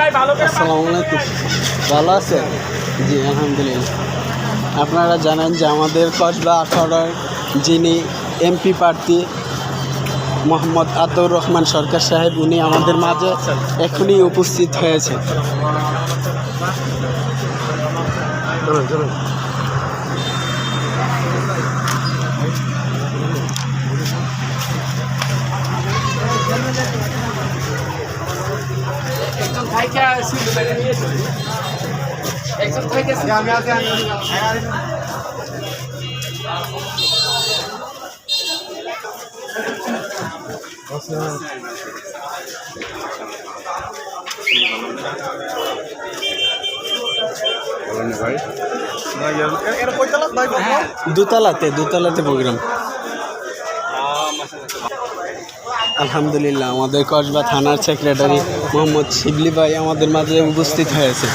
আসসালামু আলাইকুম, ভালো আছেন? জি আলহামদুলিল্লাহ। আপনারা জানেন যে আমাদের কসবা 18 যিনি এমপি প্রার্থী মোহাম্মদ আতাউর রহমান সরকার সাহেব, উনি আমাদের মাঝে এখনই উপস্থিত হয়েছে। দোতলাতে প্রোগ্রাম। আলহামদুলিল্লাহ, আমাদের কসবা থানার সেক্রেটারি মোহাম্মদ শিবলি ভাই আমাদের মাঝে উপস্থিত হয়েছে।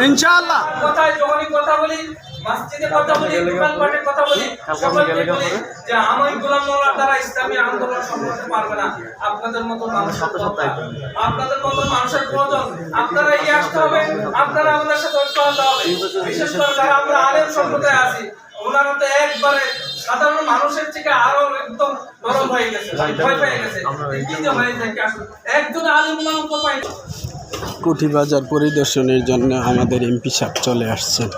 ইনশাআল্লাহ কথা বলি, মসজিদে কথা বলি, দোকানপাটে কথা বলি, সকলকে বলি যে আমি গোলাম মোল্লার দ্বারা ইসলামী আন্দোলন সফল হতে পারবে না। আপনাদের মতো মানুষের প্রয়োজন। আপনারা এগিয়ে আসতে হবে, আপনারা আমাদের সাথে ঐক্য হতে হবে। বিশেষ করে যারা আমরা আলেম সম্প্রদায় আছি, ওনারা তো একবারে সাধারণ মানুষের থেকে আরো একদম নরম হয়ে গেছে, ভয় পেয়ে গেছে। একজন আলেম ওলামা তো পাই। কুঠি বাজার পরিদর্শনের জন্য আমাদের এমপি সাহেব চলে আসছেন।